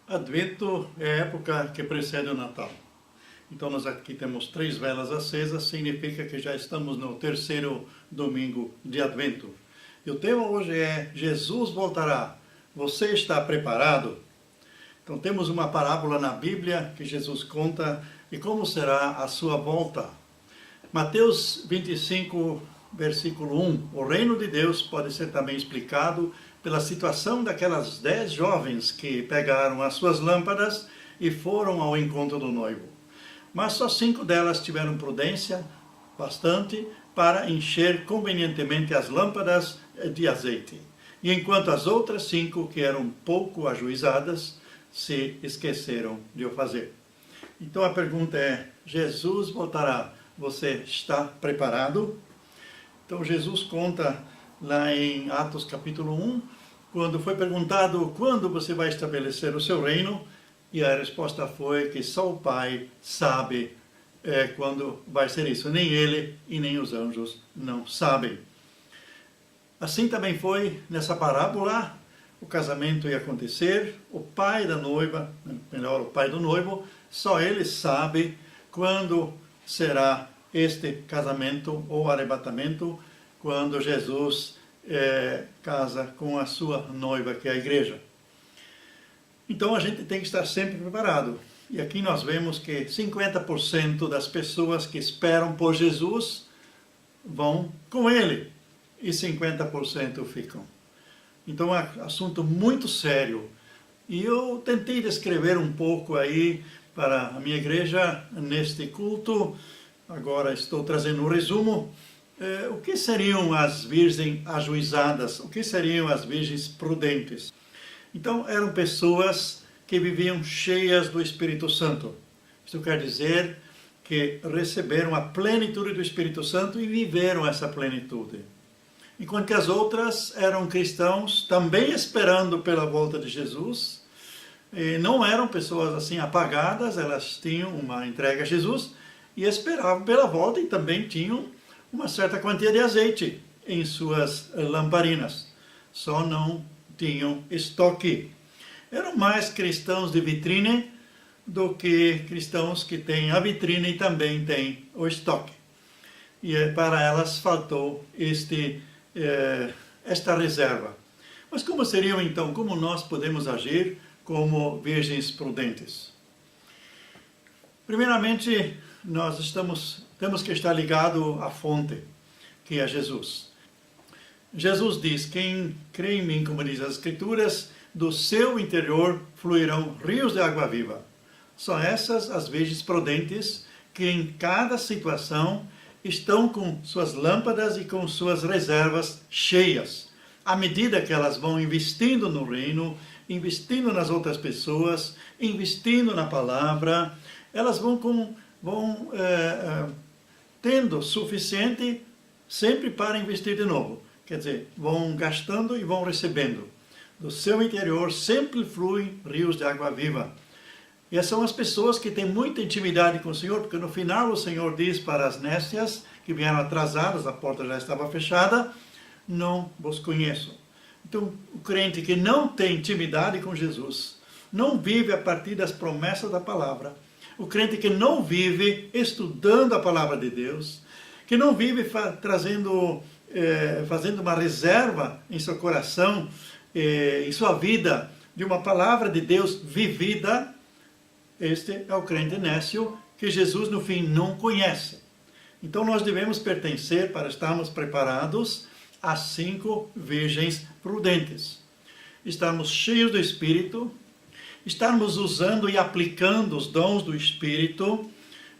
Advento é a época que precede o Natal. Então nós aqui temos 3 velas acesas, significa que já estamos no 3º domingo de Advento. E o tema hoje é Jesus voltará. Você está preparado? Então temos uma parábola na Bíblia que Jesus conta e como será a sua volta. Mateus 25, versículo 1. O reino de Deus pode ser também explicado pela situação daquelas 10 jovens que pegaram as suas lâmpadas e foram ao encontro do noivo. Mas só 5 delas tiveram prudência, bastante, para encher convenientemente as lâmpadas de azeite. E enquanto as outras 5, que eram pouco ajuizadas, se esqueceram de o fazer. Então a pergunta é, Jesus voltará, você está preparado? Então Jesus conta lá em Atos capítulo 1, quando foi perguntado quando você vai estabelecer o seu reino, e a resposta foi que só o Pai sabe quando vai ser isso. Nem ele e nem os anjos não sabem. Assim também foi nessa parábola, o casamento ia acontecer, o pai da noiva, melhor, o pai do noivo, só ele sabe quando será este casamento ou arrebatamento, quando Jesus casa com a sua noiva, que é a igreja. Então a gente tem que estar sempre preparado. E aqui nós vemos que 50% das pessoas que esperam por Jesus vão com ele e 50% ficam. Então é um assunto muito sério. E eu tentei descrever um pouco aí para a minha igreja neste culto. Agora estou trazendo um resumo. O que seriam as virgens ajuizadas? O que seriam as virgens prudentes? Então, eram pessoas que viviam cheias do Espírito Santo. Isso quer dizer que receberam a plenitude do Espírito Santo e viveram essa plenitude. Enquanto que as outras eram cristãos, também esperando pela volta de Jesus. E não eram pessoas assim apagadas, elas tinham uma entrega a Jesus e esperavam pela volta e também tinham uma certa quantia de azeite em suas lamparinas. Só não tinham estoque. Eram mais cristãos de vitrine do que cristãos que têm a vitrine e também têm o estoque. E para elas faltou esta reserva. Mas como seriam então, como nós podemos agir como virgens prudentes? Primeiramente, nós temos que estar ligado à fonte, que é Jesus. Jesus diz, quem crê em mim, como diz as Escrituras, do seu interior fluirão rios de água viva. São essas as virgens prudentes que em cada situação estão com suas lâmpadas e com suas reservas cheias. À medida que elas vão investindo no reino, investindo nas outras pessoas, investindo na palavra, elas vão tendo suficiente sempre para investir de novo. Quer dizer, vão gastando e vão recebendo. Do seu interior sempre fluem rios de água viva. E essas são as pessoas que têm muita intimidade com o Senhor, porque no final o Senhor diz para as nécias, que vieram atrasadas, a porta já estava fechada, não vos conheço. Então, o crente que não tem intimidade com Jesus, não vive a partir das promessas da palavra, o crente que não vive estudando a palavra de Deus, que não vive fazendo uma reserva em seu coração, em sua vida, de uma palavra de Deus vivida, este é o crente nécio que Jesus no fim não conhece. Então nós devemos pertencer, para estarmos preparados, às 5 virgens prudentes. Estarmos cheios do Espírito, estarmos usando e aplicando os dons do Espírito,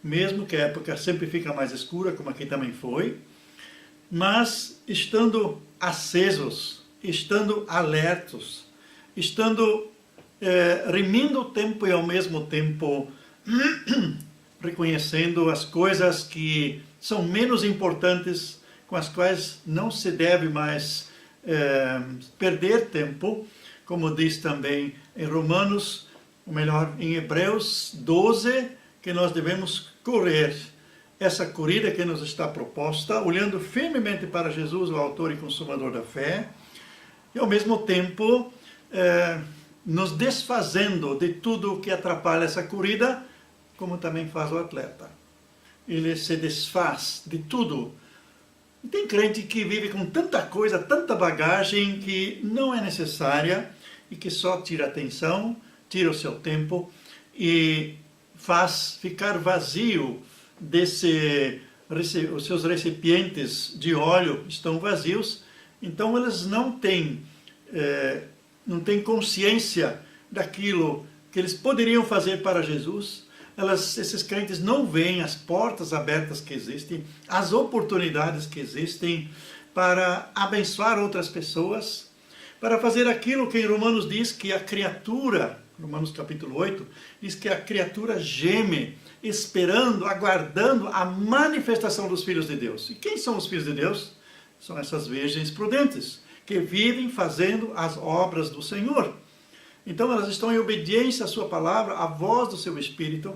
mesmo que a época sempre fica mais escura, como aqui também foi, mas estando acesos, estando alertos, estando remindo o tempo e ao mesmo tempo reconhecendo as coisas que são menos importantes, com as quais não se deve mais perder tempo, como diz também em Romanos, ou melhor, em Hebreus 12, que nós devemos correr essa corrida que nos está proposta, olhando firmemente para Jesus, o autor e consumador da fé, e ao mesmo tempo nos desfazendo de tudo que atrapalha essa corrida, como também faz o atleta. Ele se desfaz de tudo. E tem crente que vive com tanta coisa, tanta bagagem que não é necessária e que só tira atenção, tira o seu tempo e faz ficar vazio os seus recipientes de óleo estão vazios, então eles não têm consciência daquilo que eles poderiam fazer para Jesus. Esses crentes não veem as portas abertas que existem, as oportunidades que existem para abençoar outras pessoas, para fazer aquilo que em Romanos diz que a criatura, Romanos capítulo 8, diz que a criatura geme, esperando, aguardando a manifestação dos filhos de Deus. E quem são os filhos de Deus? São essas virgens prudentes, que vivem fazendo as obras do Senhor. Então elas estão em obediência à sua palavra, à voz do seu Espírito.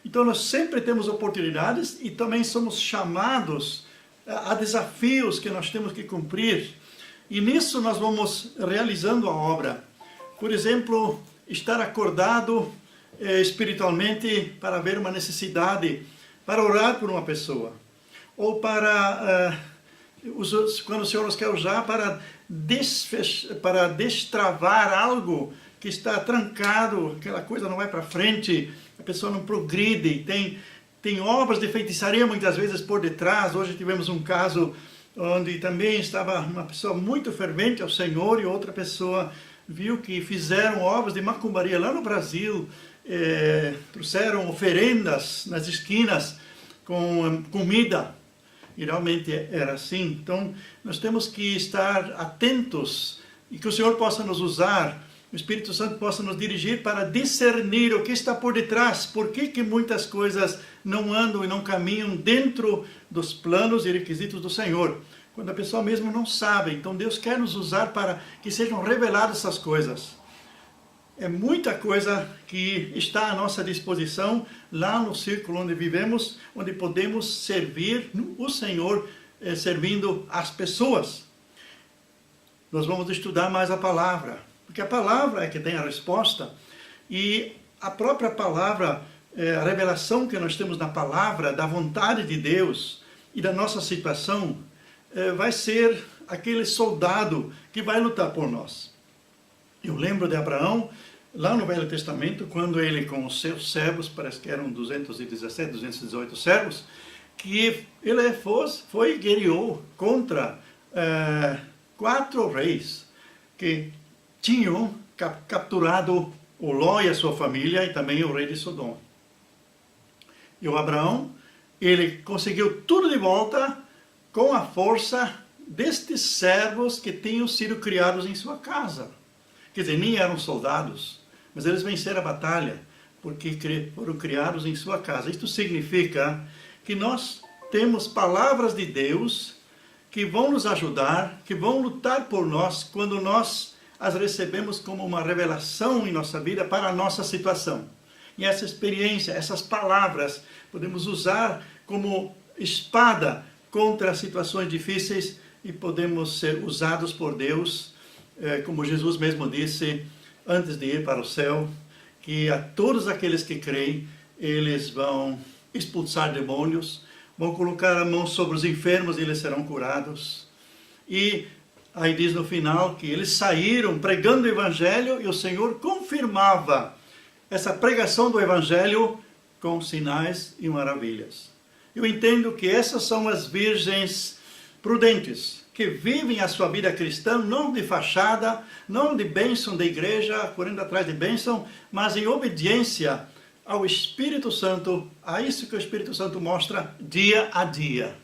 Então nós sempre temos oportunidades e também somos chamados a desafios que nós temos que cumprir. E nisso nós vamos realizando a obra. Por exemplo, estar acordado espiritualmente para ver uma necessidade, para orar por uma pessoa. Ou para, quando o Senhor nos quer usar, para destravar algo que está trancado, aquela coisa não vai para frente, a pessoa não progride, tem obras de feitiçaria muitas vezes por detrás. Hoje tivemos um caso onde também estava uma pessoa muito fervente ao Senhor e outra pessoa viu que fizeram obras de macumbaria lá no Brasil, trouxeram oferendas nas esquinas com comida, e realmente era assim. Então nós temos que estar atentos e que o Senhor possa nos usar, o Espírito Santo possa nos dirigir para discernir o que está por detrás, por que muitas coisas não andam e não caminham dentro dos planos e requisitos do Senhor, quando a pessoa mesmo não sabe. Então Deus quer nos usar para que sejam reveladas essas coisas. É muita coisa que está à nossa disposição lá no círculo onde vivemos, onde podemos servir o Senhor, servindo as pessoas. Nós vamos estudar mais a palavra, porque a palavra é que tem a resposta, e a própria palavra, a revelação que nós temos na palavra, da vontade de Deus e da nossa situação, vai ser aquele soldado que vai lutar por nós. Eu lembro de Abraão, lá no Velho Testamento, quando ele com os seus servos, parece que eram 217, 218 servos, que ele foi e guerreou contra 4 reis que tinham capturado o Ló e a sua família e também o rei de Sodoma. E o Abraão, ele conseguiu tudo de volta com a força destes servos que tinham sido criados em sua casa. Quer dizer, nem eram soldados, mas eles venceram a batalha porque foram criados em sua casa. Isto significa que nós temos palavras de Deus que vão nos ajudar, que vão lutar por nós quando nós as recebemos como uma revelação em nossa vida para a nossa situação. E essa experiência, essas palavras, podemos usar como espada contra situações difíceis e podemos ser usados por Deus, como Jesus mesmo disse antes de ir para o céu, que a todos aqueles que creem, eles vão expulsar demônios, vão colocar a mão sobre os enfermos e eles serão curados. E aí diz no final que eles saíram pregando o Evangelho e o Senhor confirmava essa pregação do Evangelho com sinais e maravilhas. Eu entendo que essas são as virgens prudentes, que vivem a sua vida cristã, não de fachada, não de bênção da igreja, correndo atrás de bênção, mas em obediência ao Espírito Santo, a isso que o Espírito Santo mostra dia a dia.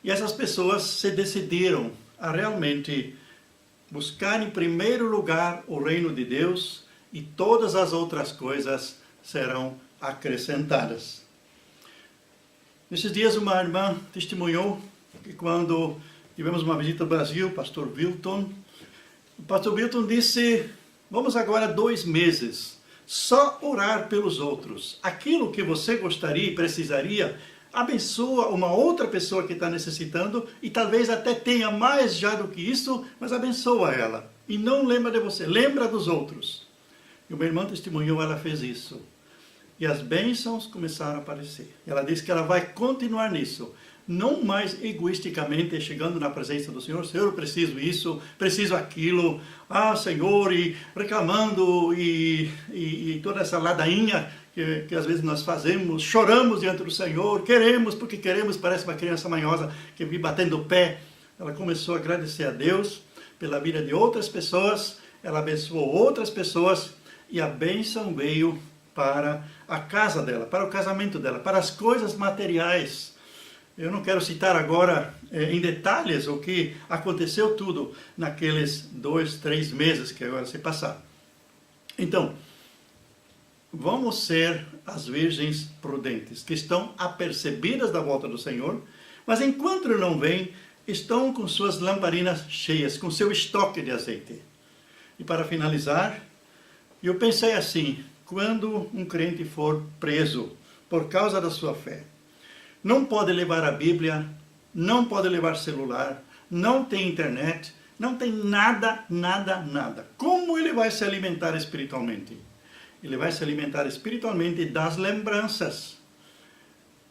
E essas pessoas se decidiram a realmente buscar em primeiro lugar o reino de Deus e todas as outras coisas serão acrescentadas. Nesses dias uma irmã testemunhou que quando tivemos uma visita ao Brasil, o pastor Wilton disse, vamos agora 2 meses, só orar pelos outros. Aquilo que você gostaria e precisaria, abençoa uma outra pessoa que está necessitando e talvez até tenha mais já do que isso, mas abençoa ela. e não lembra de você, lembra dos outros. E uma irmã testemunhou, ela fez isso. E as bênçãos começaram a aparecer. Ela disse que ela vai continuar nisso. Não mais egoisticamente chegando na presença do Senhor. Senhor, eu preciso isso, preciso aquilo. Ah, Senhor, e reclamando e toda essa ladainha que às vezes nós fazemos. Choramos diante do Senhor, queremos porque queremos. Parece uma criança manhosa que vive batendo o pé. Ela começou a agradecer a Deus pela vida de outras pessoas. Ela abençoou outras pessoas e a bênção veio para a casa dela, para o casamento dela, para as coisas materiais. Eu não quero citar agora em detalhes o que aconteceu tudo naqueles 2, 3 meses que agora se passaram. Então, vamos ser as virgens prudentes, que estão apercebidas da volta do Senhor, mas enquanto ele não vem, estão com suas lamparinas cheias, com seu estoque de azeite. E para finalizar, eu pensei assim, quando um crente for preso por causa da sua fé, não pode levar a Bíblia, não pode levar celular, não tem internet, não tem nada, nada, nada. Como ele vai se alimentar espiritualmente? Ele vai se alimentar espiritualmente das lembranças,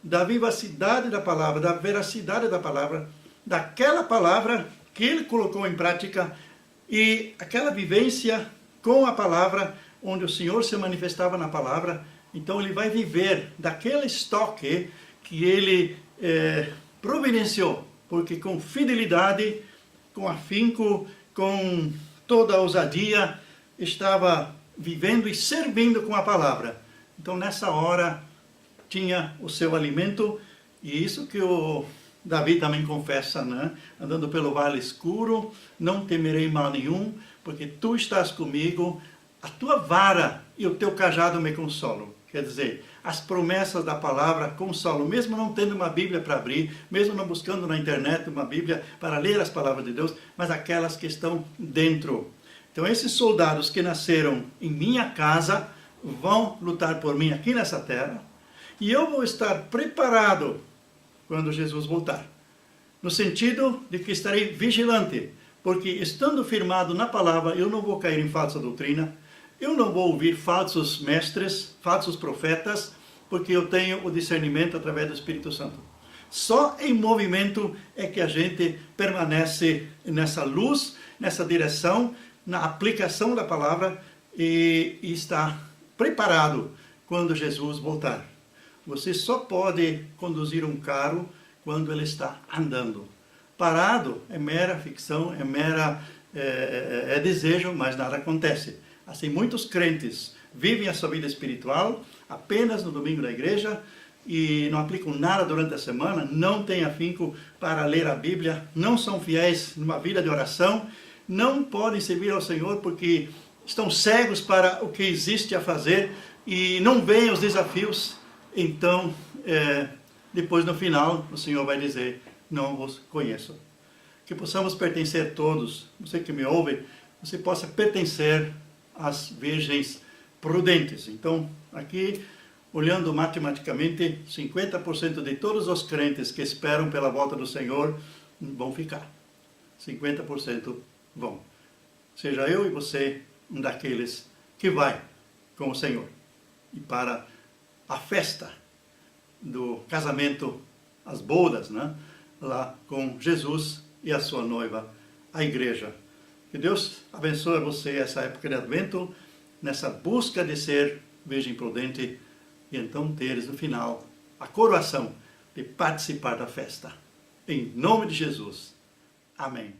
da vivacidade da palavra, da veracidade da palavra, daquela palavra que ele colocou em prática e aquela vivência com a palavra, onde o Senhor se manifestava na palavra. Então ele vai viver daquele estoque que ele providenciou, porque com fidelidade, com afinco, com toda a ousadia, estava vivendo e servindo com a palavra. Então nessa hora tinha o seu alimento, e isso que o Davi também confessa, né? Andando pelo vale escuro, não temerei mal nenhum, porque tu estás comigo, a tua vara e o teu cajado me consolam. Quer dizer, as promessas da palavra consolam, mesmo não tendo uma Bíblia para abrir, mesmo não buscando na internet uma Bíblia para ler as palavras de Deus, mas aquelas que estão dentro. Então esses soldados que nasceram em minha casa vão lutar por mim aqui nessa terra, e eu vou estar preparado quando Jesus voltar. No sentido de que estarei vigilante, porque estando firmado na palavra, eu não vou cair em falsa doutrina, eu não vou ouvir falsos mestres, falsos profetas, porque eu tenho o discernimento através do Espírito Santo. Só em movimento é que a gente permanece nessa luz, nessa direção, na aplicação da palavra e está preparado quando Jesus voltar. Você só pode conduzir um carro quando ele está andando. Parado é mera ficção, é desejo, mas nada acontece. Assim, muitos crentes vivem a sua vida espiritual apenas no domingo da igreja e não aplicam nada durante a semana, não têm afinco para ler a Bíblia, não são fiéis numa vida de oração, não podem servir ao Senhor porque estão cegos para o que existe a fazer e não veem os desafios. Então, depois no final, o Senhor vai dizer, não vos conheço. Que possamos pertencer todos, você que me ouve, você possa pertencer às virgens prudentes. Então, aqui, olhando matematicamente, 50% de todos os crentes que esperam pela volta do Senhor vão ficar. 50% vão. Seja eu e você um daqueles que vai com o Senhor. E para a festa do casamento, as bodas, né? Lá com Jesus e a sua noiva, a igreja. Que Deus abençoe você essa época de Advento, nessa busca de ser virgem prudente e então teres no final a coroação de participar da festa. Em nome de Jesus. Amém.